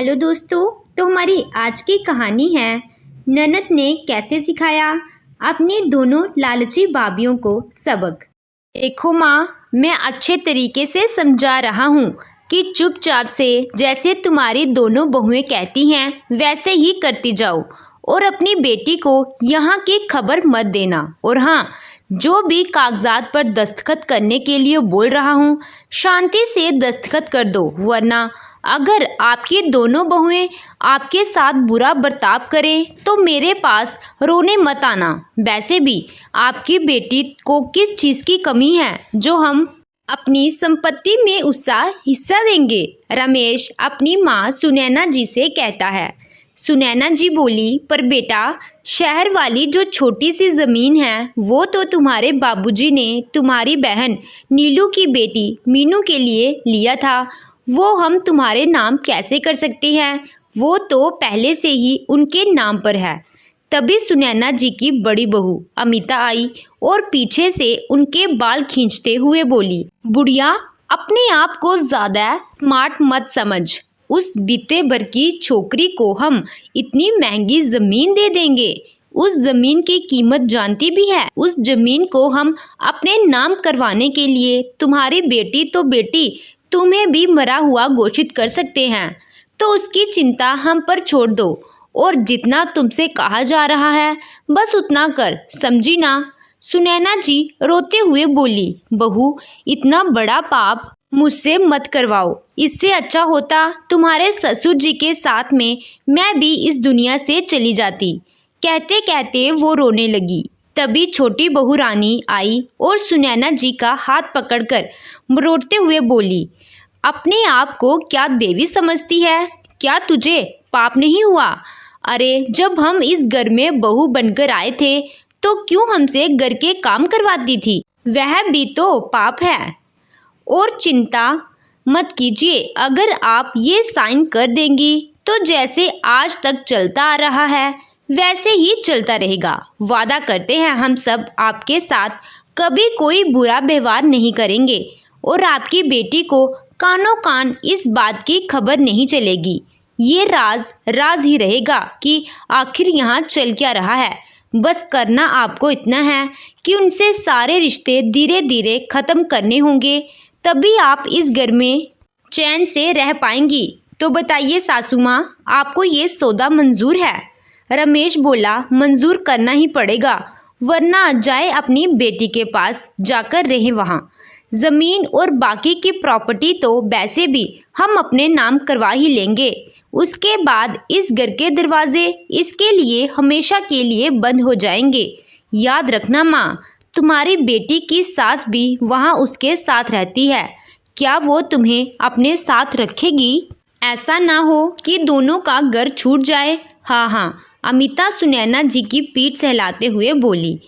Hello दोस्तों। तो हमारी आज की कहानी है ननद ने कैसे सिखाया अपनी दोनों लालची भाभियों को सबक। देखो माँ, मैं अच्छे तरीके से समझा रहा हूँ कि चुपचाप से जैसे तुम्हारी दोनों बहुएं कहती हैं वैसे ही करती जाओ और अपनी बेटी को यहाँ की खबर मत देना। और हाँ, जो भी कागजात पर दस्तखत करने के लिए बोल रहा हूँ शांति से दस्तखत कर दो, वरना अगर आपकी दोनों बहुएं आपके साथ बुरा बर्ताव करें तो मेरे पास रोने मत आना। वैसे भी आपकी बेटी को किस चीज़ की कमी है जो हम अपनी संपत्ति में उसका हिस्सा देंगे? रमेश अपनी माँ सुनैना जी से कहता है। सुनैना जी बोली, पर बेटा, शहर वाली जो छोटी सी ज़मीन है वो तो तुम्हारे बाबूजी ने तुम्हारी बहन नीलू की बेटी मीनू के लिए लिया था। वो हम तुम्हारे नाम कैसे कर सकते हैं? वो तो पहले से ही उनके नाम पर है। तभी सुनैना जी की बड़ी बहू अमिता आई और पीछे से उनके बाल खींचते हुए बोली, बुढ़िया, अपने आप को ज़्यादा स्मार्ट मत समझ। उस बीते भर की छोकरी को हम इतनी महंगी ज़मीन दे देंगे? उस ज़मीन की कीमत जानती भी है? उस ज़मीन को हम अपने नाम करवाने के लिए तुम्हारी बेटी तो बेटी तुम्हें भी मरा हुआ घोषित कर सकते हैं। तो उसकी चिंता हम पर छोड़ दो और जितना तुमसे कहा जा रहा है बस उतना कर, समझी ना? सुनैना जी रोते हुए बोली, बहू, इतना बड़ा पाप मुझसे मत करवाओ। इससे अच्छा होता तुम्हारे ससुर जी के साथ में मैं भी इस दुनिया से चली जाती। कहते कहते वो रोने लगी। तभी छोटी बहू रानी आई और सुनैना जी का हाथ पकड़कर रोते हुए बोली, अपने आप को क्या देवी समझती है? क्या तुझे पाप नहीं हुआ? अरे, जब हम इस घर में बहू बनकर आए थे तो क्यों हमसे घर के काम करवाती थी? वह भी तो पाप है। और चिंता मत कीजिए, अगर आप ये साइन कर देंगी तो जैसे आज तक चलता आ रहा है वैसे ही चलता रहेगा। वादा करते हैं हम सब आपके साथ कभी कोई बुरा व्यवहार नहीं करेंगे और आपकी बेटी को कानों कान इस बात की खबर नहीं चलेगी। ये राज ही रहेगा कि आखिर यहाँ चल क्या रहा है। बस करना आपको इतना है कि उनसे सारे रिश्ते धीरे धीरे ख़त्म करने होंगे, तभी आप इस घर में चैन से रह पाएंगी। तो बताइए सासू माँ, आपको ये सौदा मंजूर है? रमेश बोला, मंजूर करना ही पड़ेगा, वरना जाए अपनी बेटी के पास जाकर रहे वहाँ। ज़मीन और बाकी की प्रॉपर्टी तो वैसे भी हम अपने नाम करवा ही लेंगे। उसके बाद इस घर के दरवाजे इसके लिए हमेशा के लिए बंद हो जाएंगे। याद रखना माँ, तुम्हारी बेटी की सास भी वहाँ उसके साथ रहती है। क्या वो तुम्हें अपने साथ रखेगी? ऐसा ना हो कि दोनों का घर छूट जाए। हाँ हाँ, अमिता सुनैना जी की पीठ सहलाते हुए बोली,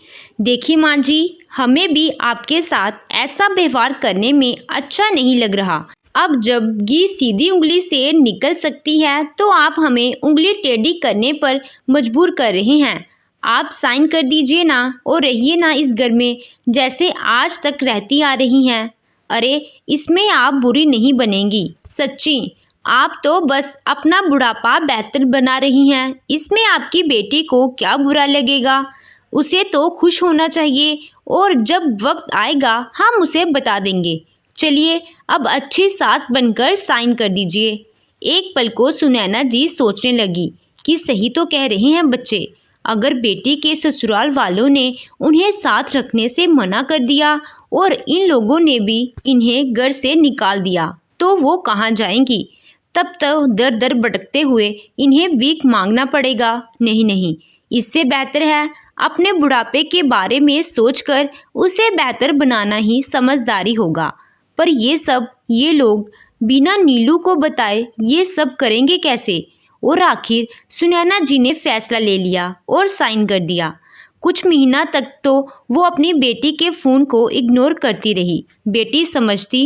देखिए माँ जी, हमें भी आपके साथ ऐसा व्यवहार करने में अच्छा नहीं लग रहा। अब जब घी सीधी उंगली से निकल सकती है तो आप हमें उंगली टेढ़ी करने पर मजबूर कर रहे हैं। आप साइन कर दीजिए ना और रहिए ना इस घर में जैसे आज तक रहती आ रही हैं। अरे, इसमें आप बुरी नहीं बनेंगी। सच्ची, आप तो बस अपना बुढ़ापा बेहतर बना रही हैं। इसमें आपकी बेटी को क्या बुरा लगेगा? उसे तो खुश होना चाहिए और जब वक्त आएगा हम उसे बता देंगे। चलिए, अब अच्छी सास बनकर साइन कर दीजिए। एक पल को सुनैना जी सोचने लगी कि सही तो कह रहे हैं बच्चे। अगर बेटी के ससुराल वालों ने उन्हें साथ रखने से मना कर दिया और इन लोगों ने भी इन्हें घर से निकाल दिया तो वो कहाँ जाएंगी? तब तो दर दर भटकते हुए इन्हें भीख मांगना पड़ेगा। नहीं नहीं, इससे बेहतर है अपने बुढ़ापे के बारे में सोचकर उसे बेहतर बनाना ही समझदारी होगा। पर ये लोग बिना नीलू को बताए ये सब करेंगे कैसे? और आखिर सुनैना जी ने फैसला ले लिया और साइन कर दिया। कुछ महीना तक तो वो अपनी बेटी के फ़ोन को इग्नोर करती रही। बेटी समझती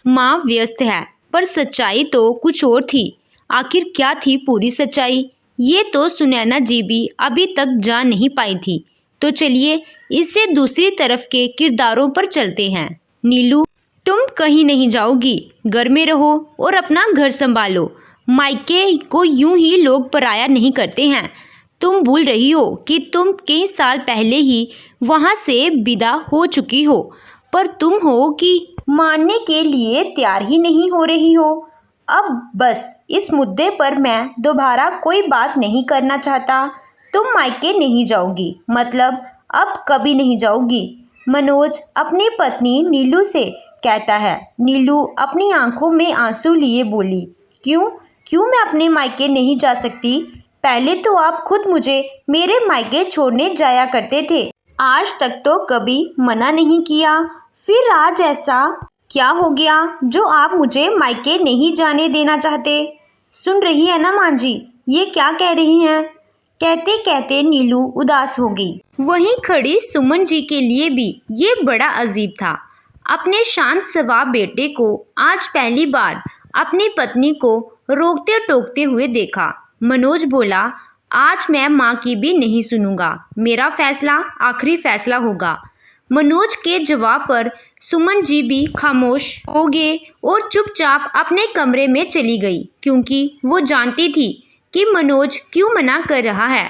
माँ व्यस्त है, पर सच्चाई तो कुछ और थी। आखिर क्या थी पूरी सच्चाई, ये तो सुनैना जी भी अभी तक जान नहीं पाई थी। तो चलिए इससे दूसरी तरफ के किरदारों पर चलते हैं। नीलू, तुम कहीं नहीं जाओगी, घर में रहो और अपना घर संभालो। मायके को यूं ही लोग पराया नहीं करते हैं। तुम भूल रही हो कि तुम कई साल पहले ही वहाँ से विदा हो चुकी हो, पर तुम हो कि मानने के लिए तैयार ही नहीं हो रही हो। अब बस इस मुद्दे पर मैं दोबारा कोई बात नहीं करना चाहता। तुम मायके नहीं जाओगी, मतलब अब कभी नहीं जाओगी। मनोज अपनी पत्नी नीलू से कहता है। नीलू अपनी आंखों में आंसू लिए बोली, क्यों क्यों मैं अपने मायके नहीं जा सकती? पहले तो आप खुद मुझे मेरे मायके छोड़ने जाया करते थे, आज तक तो कभी मना नहीं किया, फिर आज ऐसा क्या हो गया जो आप मुझे मायके नहीं जाने देना चाहते? सुन रही है ना माँ जी, ये क्या कह रही हैं? कहते कहते नीलू उदास हो गई। वहीं खड़ी सुमन जी के लिए भी ये बड़ा अजीब था। अपने शांत स्वभाव बेटे को आज पहली बार अपनी पत्नी को रोकते टोकते हुए देखा। मनोज बोला, आज मैं माँ की भी नहीं सुनूंगा, मेरा फैसला आखिरी फैसला होगा। मनोज के जवाब पर सुमन जी भी खामोश हो गए और चुपचाप अपने कमरे में चली गई, क्योंकि वो जानती थी कि मनोज क्यों मना कर रहा है।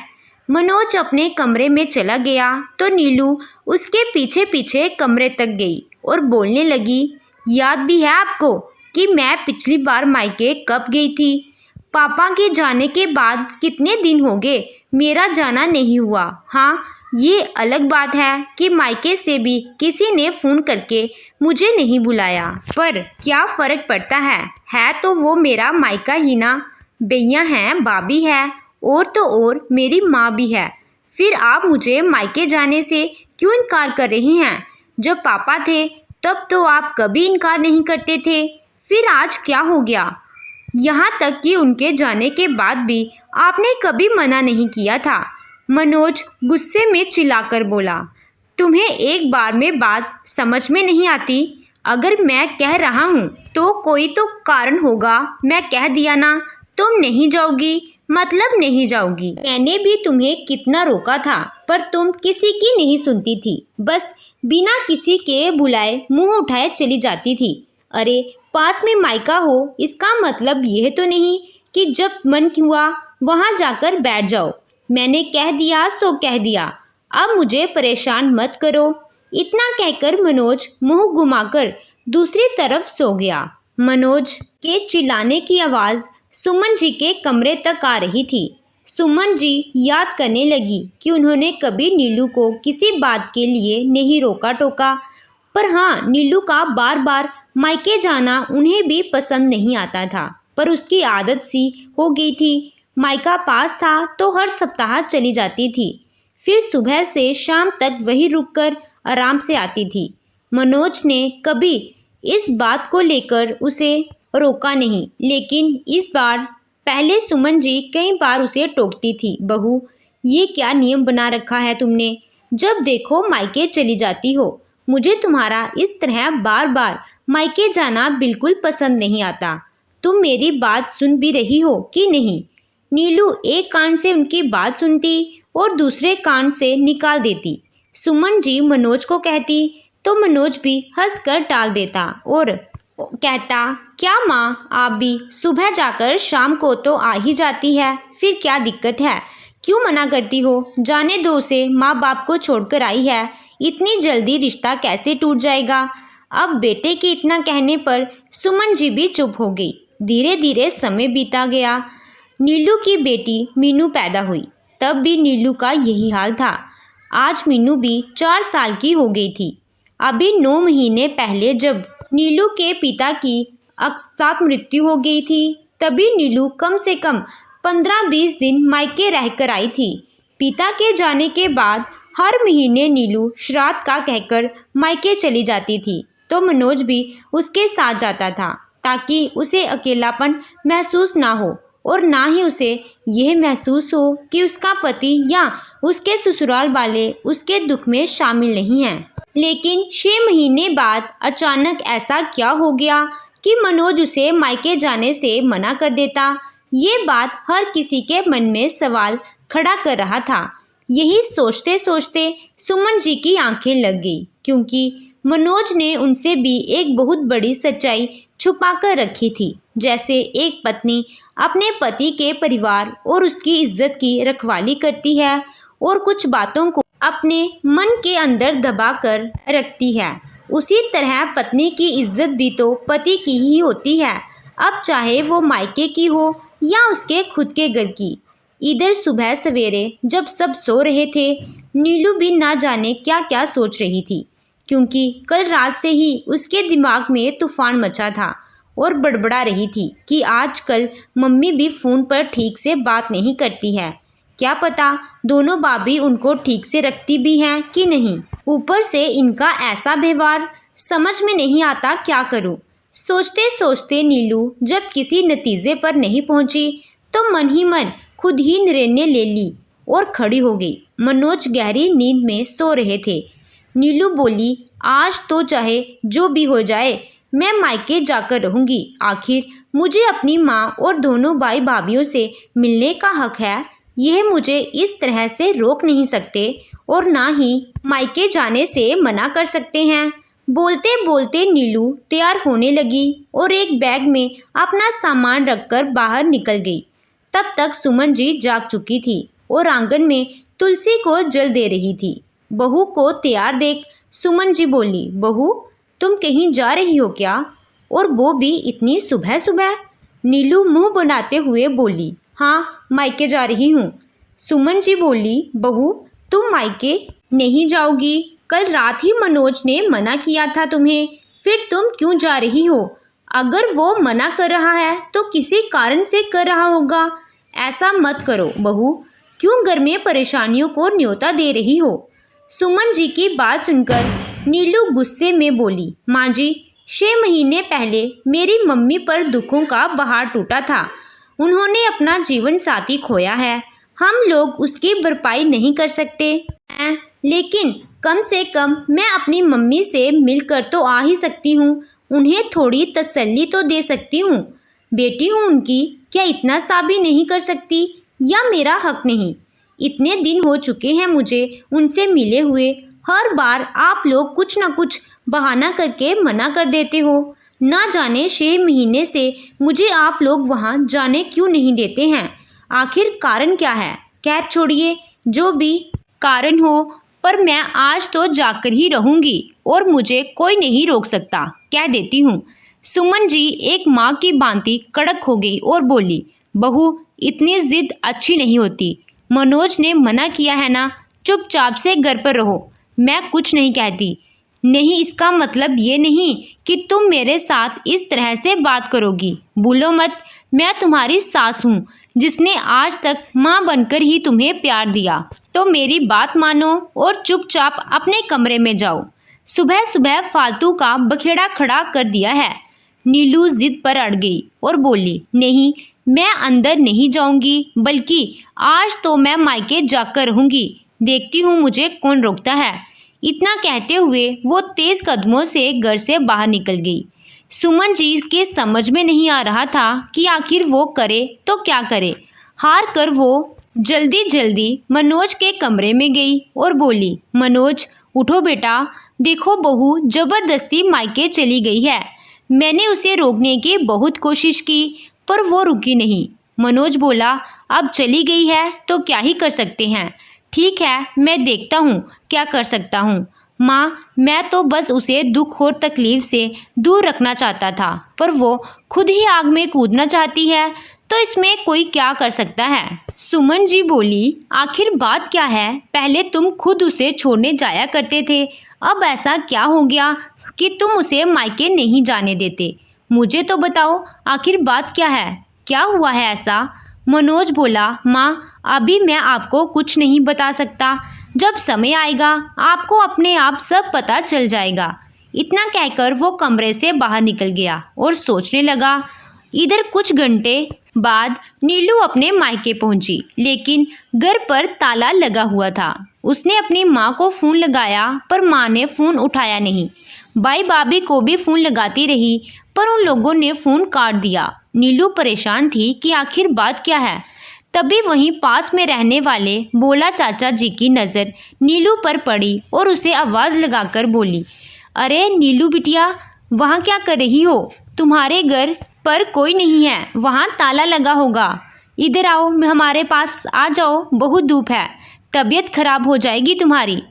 मनोज अपने कमरे में चला गया तो नीलू उसके पीछे पीछे कमरे तक गई और बोलने लगी, याद भी है आपको कि मैं पिछली बार मायके कब गई थी? पापा के जाने के बाद कितने दिन हो गए मेरा जाना नहीं हुआ। हाँ, ये अलग बात है कि मायके से भी किसी ने फ़ोन करके मुझे नहीं बुलाया, पर क्या फ़र्क पड़ता है तो वो मेरा मायका ही ना। भैया हैं, भाभी है और तो और मेरी माँ भी है। फिर आप मुझे मायके जाने से क्यों इनकार कर रही हैं? जब पापा थे तब तो आप कभी इनकार नहीं करते थे, फिर आज क्या हो गया? यहाँ तक कि उनके जाने के बाद भी आपने कभी मना नहीं किया था। मनोज गुस्से में चिल्लाकर बोला, तुम्हें एक बार में बात समझ में नहीं आती? अगर मैं कह रहा हूँ तो कोई तो कारण होगा, मैं कह दिया ना। तुम नहीं जाओगी मतलब नहीं जाओगी। मैंने भी तुम्हें कितना रोका था, पर तुम किसी की नहीं सुनती थी, बस बिना किसी के बुलाए मुंह उठाए चली जाती थी। अरे पास में मायका हो इसका मतलब यह तो नहीं कि जब मन हुआ वहाँ जाकर बैठ जाओ। मैंने कह दिया सो कह दिया, अब मुझे परेशान मत करो। इतना कहकर मनोज मुंह घुमाकर दूसरी तरफ सो गया। मनोज के चिल्लाने की आवाज़ सुमन जी के कमरे तक आ रही थी। सुमन जी याद करने लगी कि उन्होंने कभी नीलू को किसी बात के लिए नहीं रोका टोका, पर हाँ, नीलू का बार बार मायके जाना उन्हें भी पसंद नहीं आता था, पर उसकी आदत सी हो गई थी। मायका पास था तो हर सप्ताह चली जाती थी, फिर सुबह से शाम तक वहीं रुककर आराम से आती थी। मनोज ने कभी इस बात को लेकर उसे रोका नहीं, लेकिन इस बार पहले सुमन जी कई बार उसे टोकती थी, बहू ये क्या नियम बना रखा है तुमने? जब देखो मायके चली जाती हो। मुझे तुम्हारा इस तरह बार बार मायके जाना बिल्कुल पसंद नहीं आता। तुम मेरी बात सुन भी रही हो कि नहीं? नीलू एक कान से उनकी बात सुनती और दूसरे कान से निकाल देती। सुमन जी मनोज को कहती तो मनोज भी हंसकर टाल देता और कहता, क्या माँ, आप भी सुबह जाकर शाम को तो आ ही जाती है, फिर क्या दिक्कत है? क्यों मना करती हो? जाने दो उसे, माँ बाप को छोड़कर आई है, इतनी जल्दी रिश्ता कैसे टूट जाएगा? अब बेटे के इतना कहने पर सुमन जी भी चुप हो गई। धीरे धीरे समय बीता गया। नीलू की बेटी मीनू पैदा हुई, तब भी नीलू का यही हाल था। आज मीनू भी 4 साल की हो गई थी। अभी 9 महीने पहले जब नीलू के पिता की अकस्मात मृत्यु हो गई थी, तभी नीलू कम से कम 15-20 दिन मायके रहकर आई थी। पिता के जाने के बाद हर महीने नीलू श्राद्ध का कहकर मायके चली जाती थी, तो मनोज भी उसके साथ जाता था, ताकि उसे अकेलापन महसूस ना हो और ना ही उसे यह महसूस हो कि उसका पति या उसके ससुराल वाले उसके दुख में शामिल नहीं हैं। लेकिन 6 महीने बाद अचानक ऐसा क्या हो गया कि मनोज उसे मायके जाने से मना कर देता? ये बात हर किसी के मन में सवाल खड़ा कर रहा था। यही सोचते सोचते सुमन जी की आंखें लग गई, क्योंकि मनोज ने उनसे भी एक बहुत बड़ी सच्चाई छुपाकर रखी थी। जैसे एक पत्नी अपने पति के परिवार और उसकी इज्जत की रखवाली करती है और कुछ बातों को अपने मन के अंदर दबा कर रखती है, उसी तरह पत्नी की इज्जत भी तो पति की ही होती है, अब चाहे वो मायके की हो या उसके खुद के घर की। इधर सुबह सवेरे जब सब सो रहे थे, नीलू भी ना जाने क्या क्या सोच रही थी, क्योंकि कल रात से ही उसके दिमाग में तूफान मचा था और बड़बड़ा रही थी कि आजकल मम्मी भी फ़ोन पर ठीक से बात नहीं करती है। क्या पता दोनों भाभी उनको ठीक से रखती भी हैं कि नहीं। ऊपर से इनका ऐसा व्यवहार, समझ में नहीं आता क्या करूं। सोचते सोचते नीलू जब किसी नतीजे पर नहीं पहुंची तो मन ही मन खुद ही निर्णय ले ली और खड़ी हो गई। मनोज गहरी नींद में सो रहे थे। नीलू बोली, आज तो चाहे जो भी हो जाए मैं मायके जाकर रहूंगी। आखिर मुझे अपनी माँ और दोनों भाई भाभीयों से मिलने का हक है। यह मुझे इस तरह से रोक नहीं सकते और ना ही मायके जाने से मना कर सकते हैं। बोलते बोलते नीलू तैयार होने लगी और एक बैग में अपना सामान रखकर बाहर निकल गई। तब तक सुमन जी जाग चुकी थी और आंगन में तुलसी को जल दे रही थी। बहू को तैयार देख सुमन जी बोली, बहू तुम कहीं जा रही हो क्या, और वो भी इतनी सुबह सुबह। नीलू मुंह बनाते हुए बोली, हाँ मायके जा रही हूँ। सुमन जी बोली, बहू तुम मायके नहीं जाओगी, कल रात ही मनोज ने मना किया था तुम्हें, फिर तुम क्यों जा रही हो। अगर वो मना कर रहा है तो किसी कारण से कर रहा होगा। ऐसा मत करो बहू, क्यों घर में परेशानियों को न्योता दे रही हो। सुमन जी की बात सुनकर नीलू गुस्से में बोली, माँ जी 6 महीने पहले मेरी मम्मी पर दुखों का बहार टूटा था। उन्होंने अपना जीवन साथी खोया है, हम लोग उसकी भरपाई नहीं कर सकते हैं, लेकिन कम से कम मैं अपनी मम्मी से मिलकर तो आ ही सकती हूँ, उन्हें थोड़ी तसल्ली तो दे सकती हूँ। बेटी हूँ उनकी, क्या इतना सा भी नहीं कर सकती, या मेरा हक नहीं। इतने दिन हो चुके हैं मुझे उनसे मिले हुए, हर बार आप लोग कुछ ना कुछ बहाना करके मना कर देते हो। ना जाने 6 महीने से मुझे आप लोग वहाँ जाने क्यों नहीं देते हैं। आखिर कारण क्या है। खैर छोड़िए, जो भी कारण हो, पर मैं आज तो जाकर ही रहूँगी और मुझे कोई नहीं रोक सकता, कह देती हूँ। सुमन जी एक माँ की भांति कड़क हो गई और बोली, बहू इतनी जिद अच्छी नहीं होती। मनोज ने मना किया है ना, चुपचाप से घर पर रहो, मैं कुछ नहीं कहती। नहीं, इसका मतलब ये नहीं कि तुम मेरे साथ इस तरह से बात करोगी। भूलो मत, मैं तुम्हारी सास हूँ, जिसने आज तक माँ बनकर ही तुम्हें प्यार दिया। तो मेरी बात मानो और चुपचाप अपने कमरे में जाओ। सुबह सुबह फालतू का बखेड़ा खड़ा कर दिया है। नीलू जिद पर अड़ गई और बोली, नहीं मैं अंदर नहीं जाऊंगी, बल्कि आज तो मैं मायके जाकर रहूंगी, देखती हूँ मुझे कौन रोकता है। इतना कहते हुए वो तेज कदमों से घर से बाहर निकल गई। सुमन जी के समझ में नहीं आ रहा था कि आखिर वो करे तो क्या करे। हार कर वो जल्दी जल्दी मनोज के कमरे में गई और बोली, मनोज उठो बेटा, देखो बहू जबरदस्ती मायके चली गई है। मैंने उसे रोकने की बहुत कोशिश की पर वो रुकी नहीं। मनोज बोला, अब चली गई है तो क्या ही कर सकते हैं। ठीक है, मैं देखता हूँ क्या कर सकता हूँ। माँ, मैं तो बस उसे दुख और तकलीफ से दूर रखना चाहता था, पर वो खुद ही आग में कूदना चाहती है, तो इसमें कोई क्या कर सकता है। सुमन जी बोली, आखिर बात क्या है, पहले तुम खुद उसे छोड़ने जाया करते थे, अब ऐसा क्या हो गया कि तुम उसे मायके नहीं जाने देते। मुझे तो बताओ आखिर बात क्या है, क्या हुआ है ऐसा। मनोज बोला, माँ अभी मैं आपको कुछ नहीं बता सकता, जब समय आएगा आपको अपने आप सब पता चल जाएगा। इतना कहकर वो कमरे से बाहर निकल गया और सोचने लगा। इधर कुछ घंटे बाद नीलू अपने मायके पहुंची, लेकिन घर पर ताला लगा हुआ था। उसने अपनी माँ को फ़ोन लगाया पर माँ ने फ़ोन उठाया नहीं। भाई भाभी को भी फ़ोन लगाती रही पर उन लोगों ने फ़ोन काट दिया। नीलू परेशान थी कि आखिर बात क्या है। तभी वहीं पास में रहने वाले भोला चाचा जी की नज़र नीलू पर पड़ी और उसे आवाज़ लगाकर बोली, अरे नीलू बिटिया, वहाँ क्या कर रही हो? तुम्हारे घर पर कोई नहीं है, वहाँ ताला लगा होगा। इधर आओ, हमारे पास आ जाओ, बहुत धूप है, तबीयत खराब हो जाएगी तुम्हारी।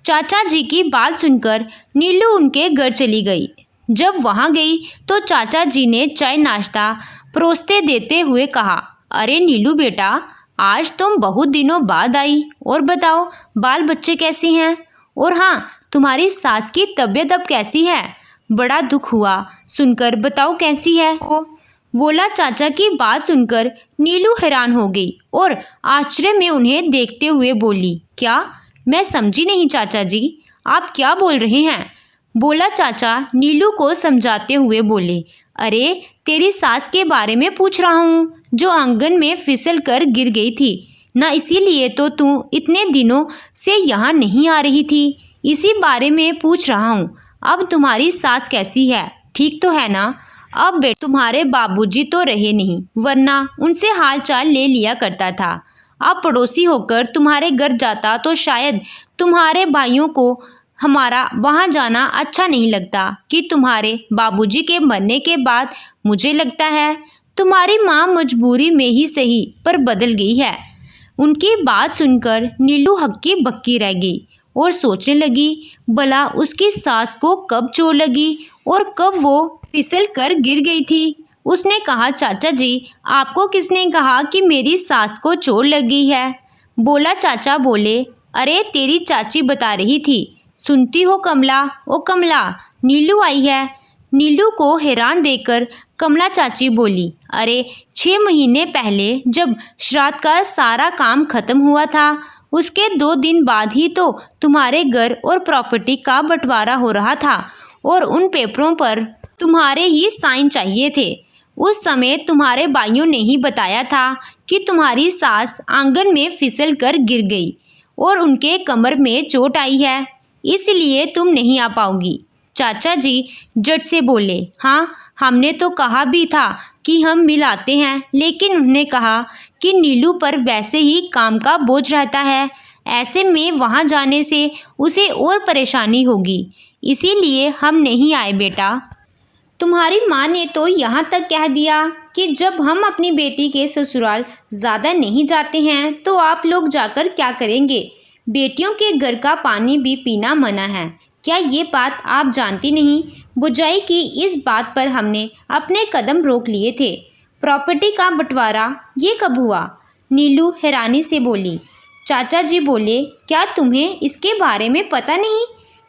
चाचा जी की बात सुनकर नीलू उनके घर चली गई। जब वहाँ गई तो चाचा जी ने चाय नाश्ता परोसते देते हुए कहा, अरे नीलू बेटा, आज तुम बहुत दिनों बाद आई, और बताओ बाल बच्चे कैसे हैं? और हाँ, तुम्हारी सास की तबीयत अब कैसी है? बड़ा दुख हुआ सुनकर, बताओ कैसी है वो? बोला। चाचा की बात सुनकर नीलू हैरान हो गई और आश्चर्य में उन्हें देखते हुए बोली, क्या? मैं समझी नहीं चाचा जी, आप क्या बोल रहे हैं? बोला। चाचा नीलू को समझाते हुए बोले, अरे तेरी सास के बारे में पूछ रहा हूँ, जो आंगन में फिसल कर गिर गई थी ना, इसीलिए तो तू इतने दिनों से यहाँ नहीं आ रही थी, इसी बारे में पूछ रहा हूँ। अब तुम्हारी सास कैसी है, ठीक तो है ना? अब तुम्हारे बाबूजी तो रहे नहीं, वरना उनसे हाल चाल ले लिया करता था। अब पड़ोसी होकर तुम्हारे घर जाता तो शायद तुम्हारे भाइयों को हमारा वहाँ जाना अच्छा नहीं लगता कि तुम्हारे बाबूजी के मरने के बाद मुझे लगता है तुम्हारी माँ मजबूरी में ही सही पर बदल गई है। उनकी बात सुनकर नीलू हक्की बक्की रह गई और सोचने लगी, भला उसकी सास को कब चोट लगी और कब वो फिसल कर गिर गई थी। उसने कहा, चाचा जी, आपको किसने कहा कि मेरी सास को चोट लग गई है? बोला। चाचा बोले, अरे तेरी चाची बता रही थी। सुनती हो कमला? ओ कमला, नीलू आई है। नीलू को हैरान देखकर कमला चाची बोली, अरे 6 महीने पहले जब श्राद्ध का सारा काम खत्म हुआ था, उसके 2 दिन बाद ही तो तुम्हारे घर और प्रॉपर्टी का बंटवारा हो रहा था और उन पेपरों पर तुम्हारे ही साइन चाहिए थे। उस समय तुम्हारे भाइयों ने ही बताया था कि तुम्हारी सास आंगन में फिसल कर गिर गई और उनके कमर में चोट आई है, इसलिए तुम नहीं आ पाओगी। चाचा जी झट से बोले, हाँ, हमने तो कहा भी था कि हम मिल आते हैं, लेकिन उन्होंने कहा कि नीलू पर वैसे ही काम का बोझ रहता है, ऐसे में वहाँ जाने से उसे और परेशानी होगी, इसीलिए हम नहीं आए बेटा। तुम्हारी माँ ने तो यहाँ तक कह दिया कि जब हम अपनी बेटी के ससुराल ज़्यादा नहीं जाते हैं तो आप लोग जाकर क्या करेंगे? बेटियों के घर का पानी भी पीना मना है। क्या ये बात आप जानती नहीं? बुझाई की इस बात पर हमने अपने कदम रोक लिए थे। प्रॉपर्टी का बंटवारा ये कब हुआ? नीलू हैरानी से बोली। चाचा जी बोले, क्या तुम्हें इसके बारे में पता नहीं?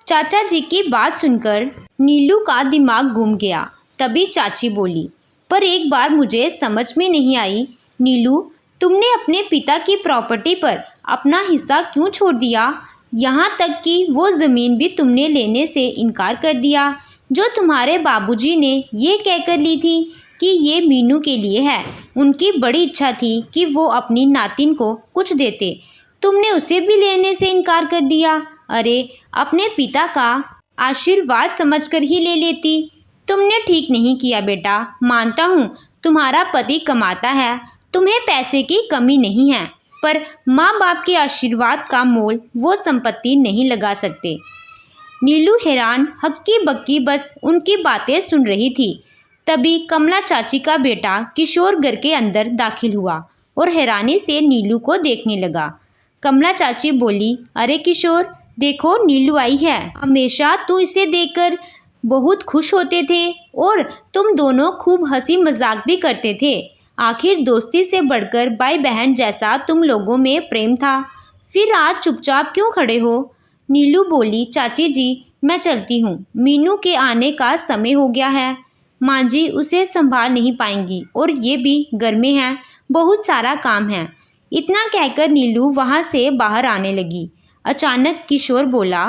चाचा जी की बात सुनकर नीलू का दिमाग घूम गया। तभी चाची बोली, पर एक बार मुझे समझ में नहीं आई, नीलू, तुमने अपने पिता की प्रॉपर्टी पर अपना हिस्सा क्यों छोड़ दिया? यहाँ तक कि वो ज़मीन भी तुमने लेने से इनकार कर दिया, जो तुम्हारे बाबूजी ने ये कहकर ली थी कि ये मीनू के लिए है। उनकी बड़ी इच्छा थी कि वो अपनी नातिन को कुछ देते, तुमने उसे भी लेने से इनकार कर दिया। अरे, अपने पिता का आशीर्वाद समझकर ही ले लेती। तुमने ठीक नहीं किया बेटा। मानता हूँ तुम्हारा पति कमाता है, तुम्हें पैसे की कमी नहीं है, पर माँ बाप के आशीर्वाद का मोल वो संपत्ति नहीं लगा सकते। नीलू हैरान हक्की बक्की बस उनकी बातें सुन रही थी। तभी कमला चाची का बेटा किशोर घर के अंदर दाखिल हुआ और हैरानी से नीलू को देखने लगा। कमला चाची बोली, अरे किशोर, देखो नीलू आई है। हमेशा तू इसे देखकर बहुत खुश होते थे और तुम दोनों खूब हंसी मजाक भी करते थे। आखिर दोस्ती से बढ़कर भाई बहन जैसा तुम लोगों में प्रेम था, फिर आज चुपचाप क्यों खड़े हो? नीलू बोली, चाची जी, मैं चलती हूँ, मीनू के आने का समय हो गया है। माँ जी उसे संभाल नहीं पाएंगी और ये भी घर में है, बहुत सारा काम है। इतना कहकर नीलू वहाँ से बाहर आने लगी। अचानक किशोर बोला,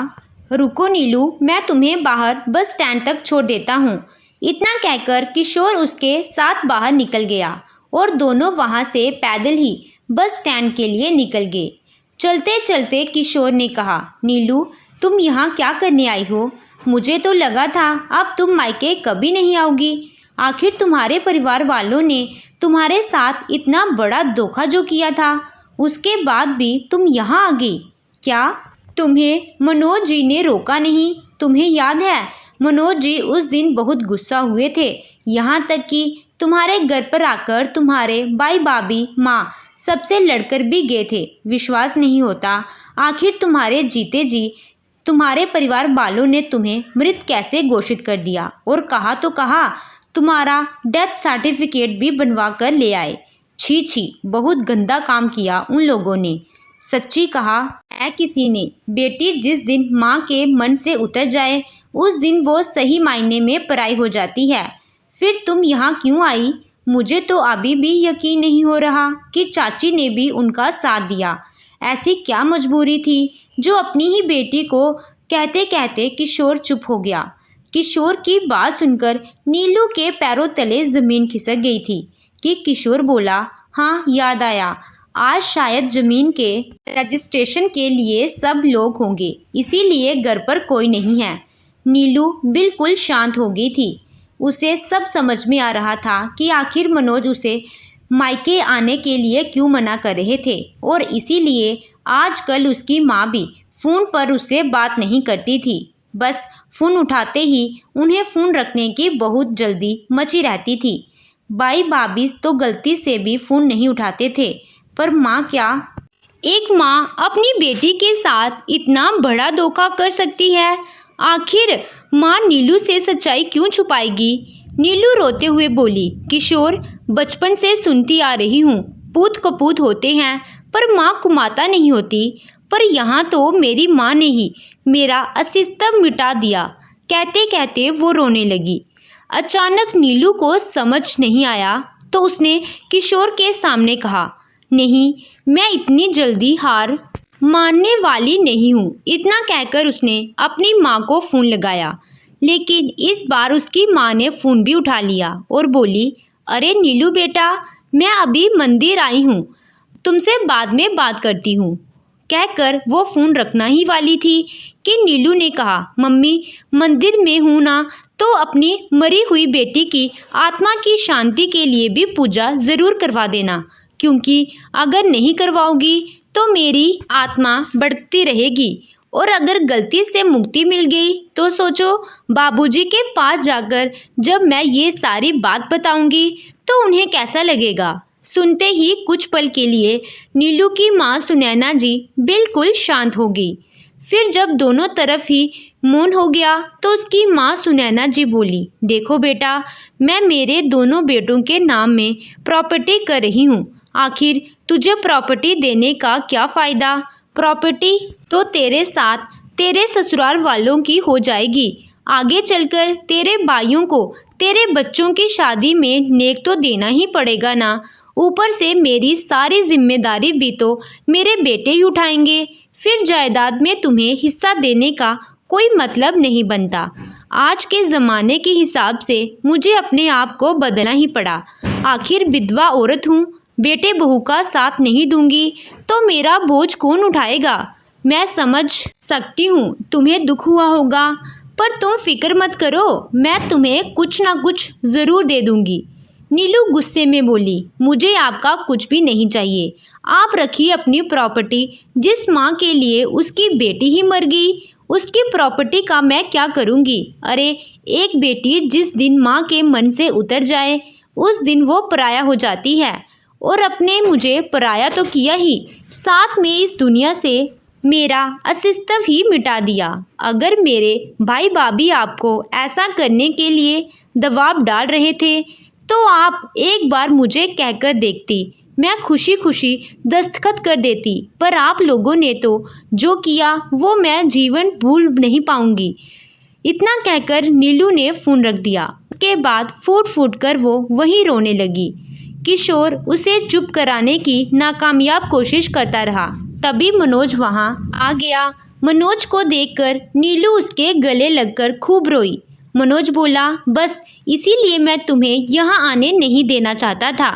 रुको नीलू, मैं तुम्हें बाहर बस स्टैंड तक छोड़ देता हूँ। इतना कहकर किशोर उसके साथ बाहर निकल गया और दोनों वहाँ से पैदल ही बस स्टैंड के लिए निकल गए। चलते चलते किशोर ने कहा, नीलू, तुम यहाँ क्या करने आई हो? मुझे तो लगा था अब तुम मायके कभी नहीं आओगी। आखिर तुम्हारे परिवार वालों ने तुम्हारे साथ इतना बड़ा धोखा जो किया था, उसके बाद भी तुम यहाँ आ गई। क्या तुम्हें मनोज जी ने रोका नहीं? तुम्हें याद है मनोज जी उस दिन बहुत गुस्सा हुए थे, यहाँ तक कि तुम्हारे घर पर आकर तुम्हारे भाई भाभी माँ सबसे लड़कर भी गए थे। विश्वास नहीं होता, आखिर तुम्हारे जीते जी तुम्हारे परिवार वालों ने तुम्हें मृत कैसे घोषित कर दिया, और कहा तो कहा तुम्हारा डेथ सर्टिफिकेट भी बनवा कर ले आए। छी छी, बहुत गंदा काम किया उन लोगों ने। सच्ची कहा है किसी ने, बेटी जिस दिन माँ के मन से उतर जाए उस दिन वो सही मायने में पराई हो जाती है। फिर तुम यहाँ क्यों आई? मुझे तो अभी भी यकीन नहीं हो रहा कि चाची ने भी उनका साथ दिया। ऐसी क्या मजबूरी थी जो अपनी ही बेटी को कहते कहते किशोर चुप हो गया। किशोर की बात सुनकर नीलू के पैरों तले जमीन खिसक गई थी कि किशोर बोला, हाँ याद आया, आज शायद जमीन के रजिस्ट्रेशन के लिए सब लोग होंगे, इसीलिए घर पर कोई नहीं है। नीलू बिल्कुल शांत हो गई थी। उसे सब समझ में आ रहा था कि आखिर मनोज उसे मायके आने के लिए क्यों मना कर रहे थे, और इसीलिए आजकल उसकी माँ भी फ़ोन पर उससे बात नहीं करती थी। बस फ़ोन उठाते ही उन्हें फ़ोन रखने की बहुत जल्दी मची रहती थी। भाई भाभी तो गलती से भी फ़ोन नहीं उठाते थे, पर माँ क्या? एक माँ अपनी बेटी के साथ इतना बड़ा धोखा कर सकती है? आखिर माँ नीलू से सच्चाई क्यों छुपाएगी? नीलू रोते हुए बोली, किशोर, बचपन से सुनती आ रही हूँ, पूत कपूत होते हैं पर माँ कुमाता नहीं होती, पर यहाँ तो मेरी माँ ने ही मेरा अस्तित्व मिटा दिया। कहते कहते वो रोने लगी। अचानक नीलू को समझ नहीं आया तो उसने किशोर के सामने कहा, नहीं, मैं इतनी जल्दी हार मानने वाली नहीं हूँ। इतना कहकर उसने अपनी माँ को फ़ोन लगाया, लेकिन इस बार उसकी माँ ने फ़ोन भी उठा लिया और बोली, अरे नीलू बेटा, मैं अभी मंदिर आई हूँ, तुमसे बाद में बात करती हूँ। कहकर वो फ़ोन रखना ही वाली थी कि नीलू ने कहा, मम्मी, मंदिर में हूँ ना, तो अपनी मरी हुई बेटी की आत्मा की शांति के लिए भी पूजा ज़रूर करवा देना, क्योंकि अगर नहीं करवाओगी तो मेरी आत्मा भटकती रहेगी, और अगर गलती से मुक्ति मिल गई तो सोचो, बाबूजी के पास जाकर जब मैं ये सारी बात बताऊंगी तो उन्हें कैसा लगेगा। सुनते ही कुछ पल के लिए नीलू की माँ सुनैना जी बिल्कुल शांत हो गई। फिर जब दोनों तरफ ही मौन हो गया तो उसकी माँ सुनैना जी बोली, देखो बेटा, मैं मेरे दोनों बेटों के नाम में प्रॉपर्टी कर रही हूँ। आखिर तुझे प्रॉपर्टी देने का क्या फ़ायदा? प्रॉपर्टी तो तेरे साथ तेरे ससुराल वालों की हो जाएगी। आगे चलकर तेरे भाइयों को तेरे बच्चों की शादी में नेक तो देना ही पड़ेगा ना। ऊपर से मेरी सारी जिम्मेदारी भी तो मेरे बेटे ही उठाएंगे। फिर जायदाद में तुम्हें हिस्सा देने का कोई मतलब नहीं बनता। आज के ज़माने के हिसाब से मुझे अपने आप को बदलना ही पड़ा। आखिर विधवा औरत हूँ, बेटे बहू का साथ नहीं दूंगी तो मेरा बोझ कौन उठाएगा? मैं समझ सकती हूँ तुम्हें दुख हुआ होगा, पर तुम फिक्र मत करो, मैं तुम्हें कुछ ना कुछ ज़रूर दे दूंगी। नीलू गुस्से में बोली, मुझे आपका कुछ भी नहीं चाहिए। आप रखिए अपनी प्रॉपर्टी। जिस माँ के लिए उसकी बेटी ही मर गई, उसकी प्रॉपर्टी का मैं क्या करूँगी? अरे एक बेटी जिस दिन माँ के मन से उतर जाए उस दिन वो पराया हो जाती है, और अपने मुझे पराया तो किया ही, साथ में इस दुनिया से मेरा अस्तित्व ही मिटा दिया। अगर मेरे भाई भाभी आपको ऐसा करने के लिए दबाव डाल रहे थे तो आप एक बार मुझे कहकर देखती, मैं खुशी खुशी दस्तखत कर देती, पर आप लोगों ने तो जो किया वो मैं जीवन भूल नहीं पाऊंगी। इतना कहकर नीलू ने फ़ोन रख दिया। उसके बाद फूट फूट कर वो वहीं रोने लगी। किशोर उसे चुप कराने की नाकामयाब कोशिश करता रहा। तभी मनोज वहां आ गया। मनोज को देखकर नीलू उसके गले लगकर खूब रोई। मनोज बोला, बस इसीलिए मैं तुम्हें यहाँ आने नहीं देना चाहता था।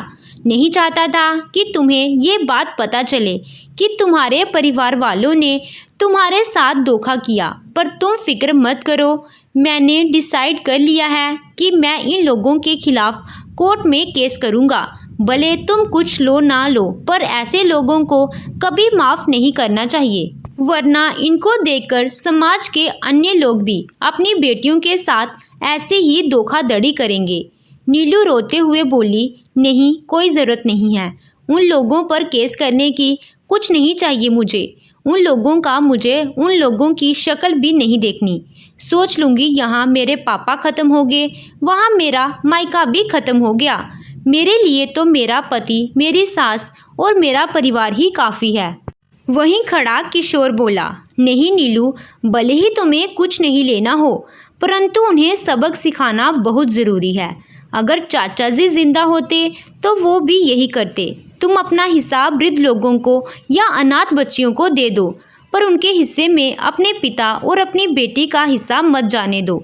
नहीं चाहता था कि तुम्हें ये बात पता चले कि तुम्हारे परिवार वालों ने तुम्हारे साथ धोखा किया। पर तुम फिक्र मत करो, मैंने डिसाइड कर लिया है कि मैं इन लोगों के खिलाफ कोर्ट में केस करूँगा। भले तुम कुछ लो ना लो, पर ऐसे लोगों को कभी माफ़ नहीं करना चाहिए। वरना इनको देखकर समाज के अन्य लोग भी अपनी बेटियों के साथ ऐसे ही धोखाधड़ी करेंगे। नीलू रोते हुए बोली, नहीं, कोई ज़रूरत नहीं है। उन लोगों पर केस करने की कुछ नहीं चाहिए मुझे। मुझे उन लोगों की शक्ल भी नहीं देखनी। सोच लूँगी यहाँ मेरे पापा ख़त्म हो गए, वहाँ मेरा मायका भी ख़त्म हो गया। मेरे लिए तो मेरा पति, मेरी सास और मेरा परिवार ही काफ़ी है। वहीं खड़ा किशोर बोला, नहीं नीलू, भले ही तुम्हें कुछ नहीं लेना हो, परंतु उन्हें सबक सिखाना बहुत ज़रूरी है। अगर चाचा जी जिंदा होते तो वो भी यही करते। तुम अपना हिसाब वृद्ध लोगों को या अनाथ बच्चियों को दे दो, पर उनके हिस्से में अपने पिता और अपनी बेटी का हिस्सा मत जाने दो।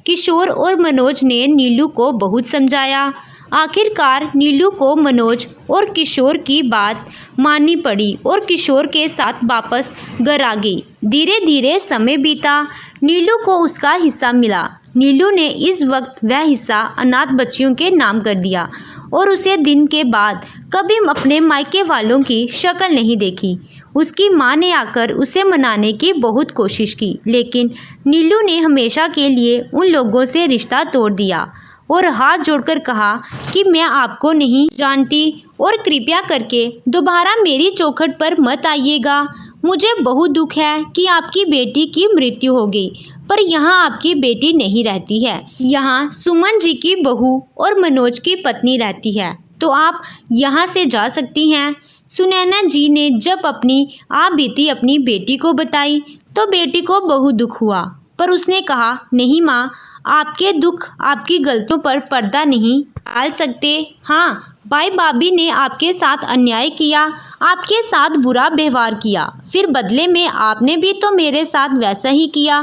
किशोर और मनोज ने नीलू को बहुत समझाया। आखिरकार नीलू को मनोज और किशोर की बात माननी पड़ी और किशोर के साथ वापस घर आ गई। धीरे धीरे समय बीता, नीलू को उसका हिस्सा मिला। नीलू ने इस वक्त वह हिस्सा अनाथ बच्चियों के नाम कर दिया और उसे दिन के बाद कभी अपने मायके वालों की शक्ल नहीं देखी। उसकी मां ने आकर उसे मनाने की बहुत कोशिश की, लेकिन नीलू ने हमेशा के लिए उन लोगों से रिश्ता तोड़ दिया और हाथ जोड़कर कहा कि मैं आपको नहीं जानती और कृपया करके दोबारा मेरी चौखट पर मत आइएगा। मुझे बहुत दुख है कि आपकी बेटी की मृत्यु हो गई, पर यहाँ आपकी बेटी नहीं रहती है। यहाँ सुमन जी की बहू और मनोज की पत्नी रहती है, तो आप यहाँ से जा सकती हैं। सुनैना जी ने जब अपनी आप बीती अपनी बेटी को बताई तो बेटी को बहुत दुख हुआ, पर उसने कहा, नहीं माँ, आपके दुख आपकी गलतियों पर पर्दा नहीं डाल सकते। हाँ, भाई भाभी ने आपके साथ अन्याय किया, आपके साथ बुरा व्यवहार किया, फिर बदले में आपने भी तो मेरे साथ वैसा ही किया।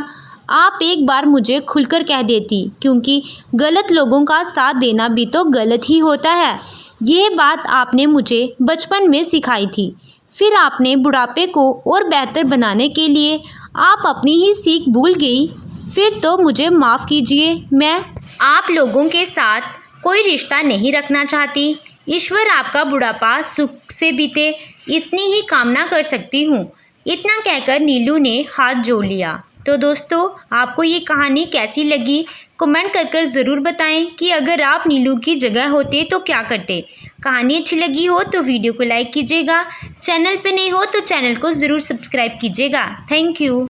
आप एक बार मुझे खुलकर कह देती, क्योंकि गलत लोगों का साथ देना भी तो गलत ही होता है। यह बात आपने मुझे बचपन में सिखाई थी। फिर आपने बुढ़ापे को और बेहतर बनाने के लिए आप अपनी ही सीख भूल गई। फिर तो मुझे माफ़ कीजिए, मैं आप लोगों के साथ कोई रिश्ता नहीं रखना चाहती। ईश्वर आपका बुढ़ापा सुख से बीते, इतनी ही कामना कर सकती हूँ। इतना कहकर नीलू ने हाथ जोड़ लिया। तो दोस्तों, आपको ये कहानी कैसी लगी कमेंट कर ज़रूर बताएं कि अगर आप नीलू की जगह होते तो क्या करते। कहानी अच्छी लगी हो तो वीडियो को लाइक कीजिएगा, चैनल पे नए हो तो चैनल को ज़रूर सब्सक्राइब कीजिएगा। Thank you.